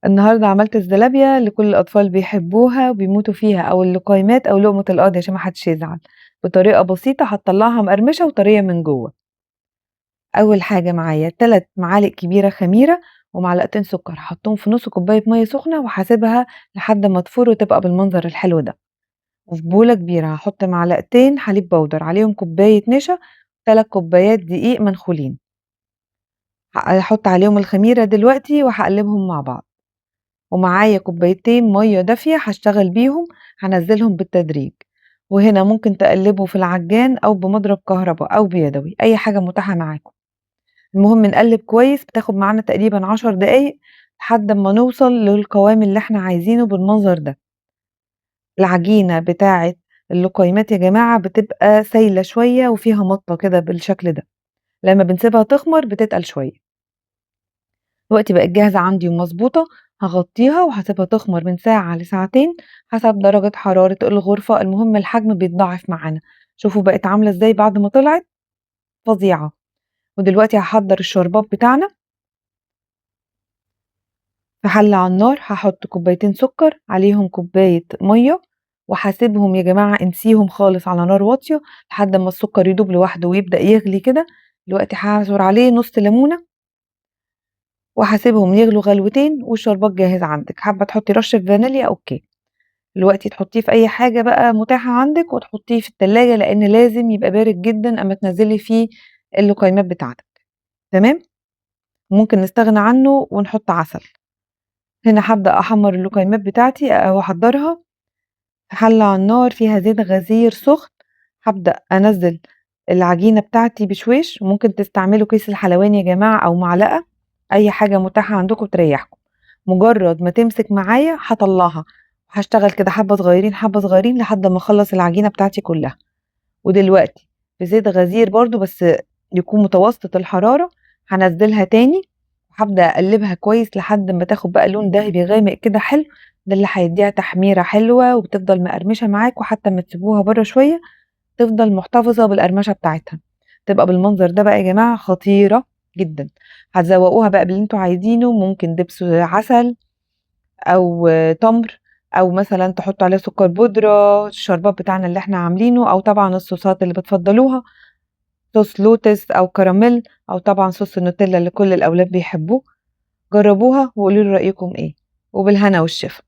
النهارده عملت الزلابية اللي كل الأطفال بيحبوها وبيموتوا فيها أو اللقيمات أو لقمة القاضي عشان ما حدش يزعل، بطريقة بسيطة هتطلعها مقرمشة وطرية من جوه. أول حاجة معايا 3 معالق كبيرة خميرة ومعلقتين سكر، هحطهم في نص كوباية مية سخنة وهسيبها لحد ما تفور وتبقى بالمنظر الحلو ده. وفي بولة كبيرة هحط معلقتين حليب بودر عليهم كوباية نشا، 3 كوبايات دقيق منخولين. هحط عليهم الخميرة دلوقتي وهقلبهم مع بعض. ومعايا كوبايتين مية دافية هاشتغل بيهم، هانزّلهم بالتدريج، وهنا ممكن تقلّبوا في العجان أو بمضرب كهربا أو بيدوي، أي حاجة متاحة معاكم. المهم نقلّب كويس، بتاخد معانا تقريبًا 10 دقايق لحد أمّا نوصل للقوام اللي إحنا عايزينه بالمنظر ده. العجينة بتاعة اللقيمات يا جماعة بتبقى سايلة شوية وفيها مَطّة كده بالشكل ده، لمّا بنسيبها تخمر بتتقل شوية. دلوقتي بقت جاهزة عندي ومضبوطة، هاغطّيها وهاسيبها تخمر من ساعة لساعتين حسب درجة حرارة الغرفة، المهم الحجم بيتضاعف معانا. شوفوا بقت عاملة إزاي بعد ما طلعت، فظيعة. ودلوقتي هاحضّر الشربات بتاعنا. في حلة على النار هاحط كوبايتين سكر، عليهم كوباية مَيّة، وهاسيبهم يا جماعة انسيهم خالص على نار واطية لحد أمّا السكر يدوب لوحده ويبدأ يغلي كده. دلوقتي هاعصر عليه نُص ليمونة وهاسيبهم يغلوا غلوتين والشربات جاهز عندِك، حابة تحطّي رشة فانيليا أوكي. دلوقتي تحطيه في أي حاجة بقى متاحة عندِك وتحطيه في التلاجة، لإن لازم يبقى بارد جدًا أمّا تنزّلي فيه اللقيمات بتاعتِك، تمام؟ ممكن نستغنى عنه ونحط عسل. هنا هابدأ أحمّر اللقيمات بتاعتي أو أحضّرها في حلة على النار فيها زيت غزير سُخن، هابدأ أنزّل العجينة بتاعتي بشويش، وممكن تستعملوا كيس الحلواني يا جماعة أو معلقة، أي حاجة متاحة عندكم تريّحكم. مجرّد ما تمسك معايا هاطلّعها، وهاشتغل كده حبّة صغيّرين، حبّة صغيّرين لحد أمّا أخلّص العجينة بتاعتي كلّها. ودلوقتي في زيت غزير برضه بس يكون متوسط الحرارة، هانزّلها تاني وهابدأ أقلّبها كويس لحد أمّا تاخد بقى لون دهبي غامق كده حلو، ده اللي هيدّيها تحميرة حلوة وبتفضل مقرمشة معاكم حتى أمّا تسيبوها برّه شوية، تفضل محتفظة بالقرمشة بتاعتها. تبقى بالمنظر ده بقى يا جماعة خطيرة جدًا. هتزوّقوها بقى باللي أنتم عايزينه، ممكن دبس عسل أو تمر أو مثلًا تحطّوا عليها سُكّر بودرة، الشربات بتاعنا اللي إحنا عاملينه أو طبعًا الصوصات اللي بتفضّلوها، صوص لوتس أو كراميل أو طبعًا صوص النوتيلا اللي كل الأولاد بيحبوه. جرّبوها وقولوا لي رأيكم إيه، وبالهنا والشفا.